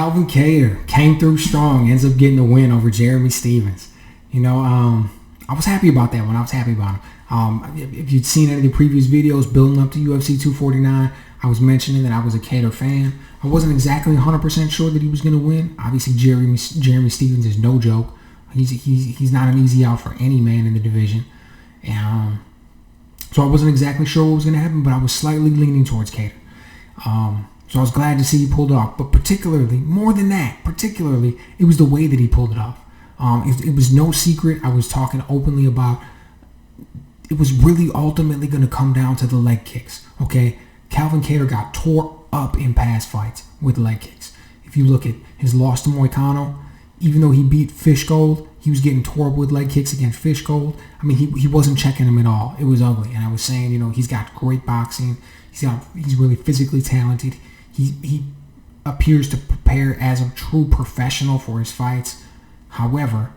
Calvin Kattar came through strong, ends up getting a win over Jeremy Stephens. I was happy about that one. I was happy about him. If you'd seen any of the previous videos building up to UFC 249, I was mentioning that I was a Kattar fan. I wasn't exactly 100% sure that he was going to win. Obviously, Jeremy Stephens is no joke. He's not an easy out for any man in the division. So I wasn't exactly sure what was going to happen, but I was slightly leaning towards Kattar. So I was glad to see he pulled it off. But more than that, it was the way that he pulled it off. It was no secret. I was talking openly about it was really ultimately going to come down to the leg kicks. Okay, Calvin Kattar got tore up in past fights with leg kicks. If you look at his loss to Moicano, even though he beat Fishgold, he was getting tore up with leg kicks against Fishgold. I mean, he wasn't checking him at all. It was ugly. And I was saying, he's got great boxing. He's really physically talented. He appears to prepare as a true professional for his fights. However,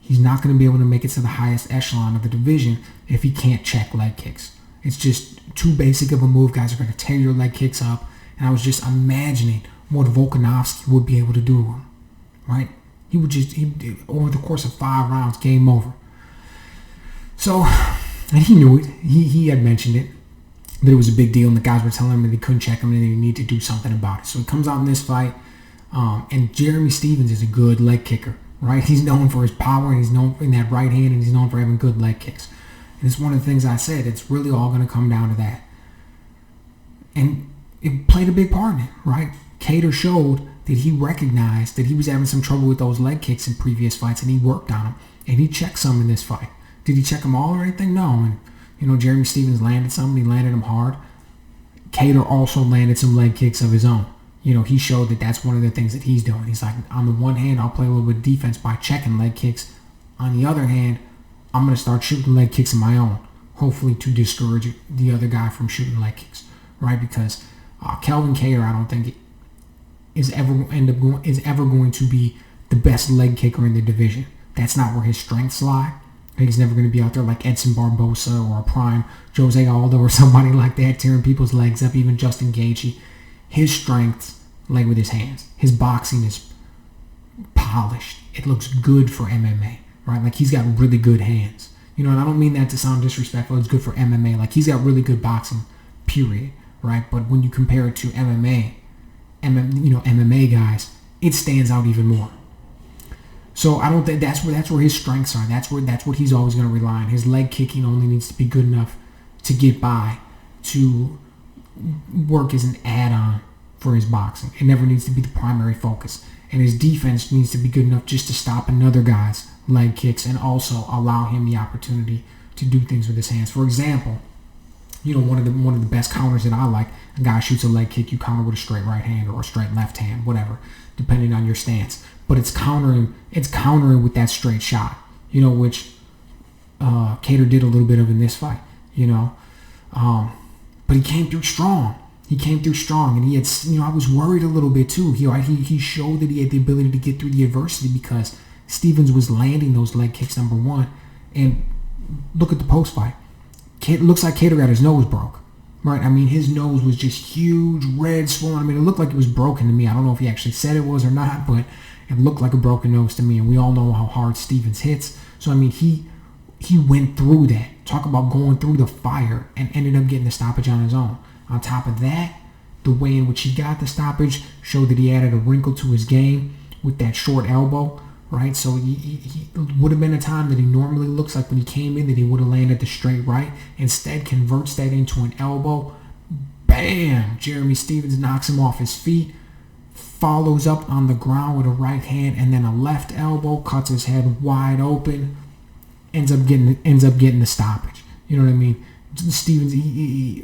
he's not going to be able to make it to the highest echelon of the division if he can't check leg kicks. It's just too basic of a move. Guys are going to tear your leg kicks up. And I was just imagining what Volkanovski would be able to do to him. Right? He over the course of 5 rounds, game over. So, and he knew it. He had mentioned it, that it was a big deal, and the guys were telling him that they couldn't check him and they need to do something about it. So he comes out in this fight, and Jeremy Stephens is a good leg kicker, right? He's known for his power, and he's known in that right hand, and he's known for having good leg kicks. And it's one of the things I said. It's really all going to come down to that. And it played a big part in it, right? Kattar showed that he recognized that he was having some trouble with those leg kicks in previous fights, and he worked on them, and he checked some in this fight. Did he check them all or anything? No. And Jeremy Stephens landed some, and he landed them hard. Kattar also landed some leg kicks of his own. He showed that that's one of the things that he's doing. He's like, on the one hand, I'll play a little bit of defense by checking leg kicks. On the other hand, I'm going to start shooting leg kicks of my own, hopefully to discourage the other guy from shooting leg kicks, right? Because Calvin Kattar, I don't think is ever going to be the best leg kicker in the division. That's not where his strengths lie. He's never going to be out there like Edson Barbosa or a prime Jose Aldo or somebody like that, tearing people's legs up, even Justin Gaethje. His strengths lay with his hands. His boxing is polished. It looks good for MMA, right? Like, he's got really good hands. And I don't mean that to sound disrespectful. It's good for MMA. Like, he's got really good boxing, period, right? But when you compare it to MMA guys, it stands out even more. So I don't think that's where his strengths are. That's what he's always going to rely on. His leg kicking only needs to be good enough to get by, to work as an add-on for his boxing. It never needs to be the primary focus. And his defense needs to be good enough just to stop another guy's leg kicks and also allow him the opportunity to do things with his hands. For example, one of the best counters that I like, a guy shoots a leg kick, you counter with a straight right hand or a straight left hand, whatever, depending on your stance. But it's countering with that straight shot, which Kattar did a little bit of in this fight, but he came through strong. And he had, I was worried a little bit too. He showed that he had the ability to get through the adversity because Stephens was landing those leg kicks, number one. And look at the post fight. It looks like Kattar got his nose broke, right? I mean, his nose was just huge, red, swollen. I mean, it looked like it was broken to me. I don't know if he actually said it was or not, but it looked like a broken nose to me. And we all know how hard Stephens hits. So, I mean, he went through that. Talk about going through the fire and ended up getting the stoppage on his own. On top of that, the way in which he got the stoppage showed that he added a wrinkle to his game with that short elbow, right? So he would have been a time that he normally looks like when he came in that he would have landed the straight right. Instead, converts that into an elbow. Bam! Jeremy Stephens knocks him off his feet, follows up on the ground with a right hand and then a left elbow, cuts his head wide open, ends up getting the stoppage. You know what I mean? Stephens, he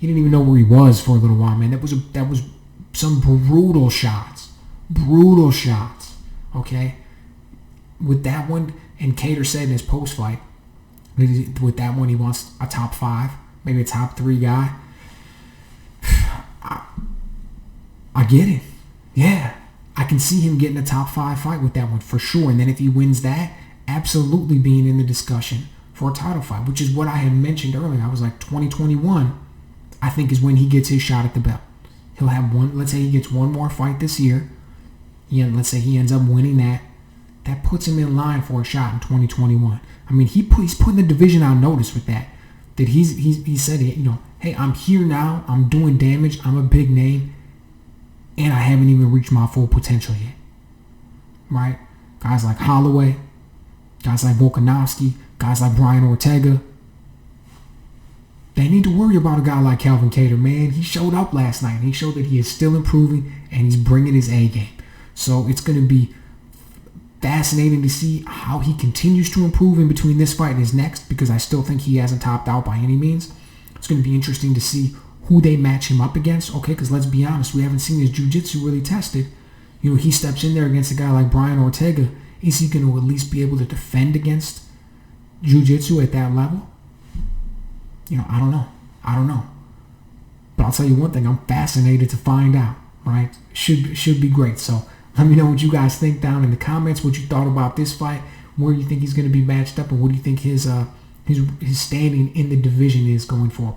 didn't even know where he was for a little while, man. That was some brutal shots, okay? With that one, and Kattar said in his post-fight, with that one he wants a top 5, maybe a top 3 guy. I get it. Yeah, I can see him getting a top 5 fight with that one for sure. And then if he wins that, absolutely being in the discussion for a title fight, which is what I had mentioned earlier. I was like, 2021, I think, is when he gets his shot at the belt. He'll have one. Let's say he gets one more fight this year. Let's say he ends up winning that. That puts him in line for a shot in 2021. I mean, he's putting the division on notice with that. That he said, hey, I'm here now. I'm doing damage. I'm a big name, and I haven't even reached my full potential yet. Right? Guys like Holloway, guys like Volkanovski, guys like Brian Ortega. They need to worry about a guy like Calvin Kattar, man. He showed up last night. He showed that he is still improving, and he's bringing his A game. So it's going to be fascinating to see how he continues to improve in between this fight and his next, because I still think he hasn't topped out by any means. It's going to be interesting to see who they match him up against. Okay, because let's be honest, we haven't seen his jiu-jitsu really tested. He steps in there against a guy like Brian Ortega. Is he going to at least be able to defend against jiu-jitsu at that level? I don't know. But I'll tell you one thing, I'm fascinated to find out, right? Should be great. So let me know what you guys think down in the comments, what you thought about this fight, where you think he's going to be matched up, and what do you think his standing in the division is going forward.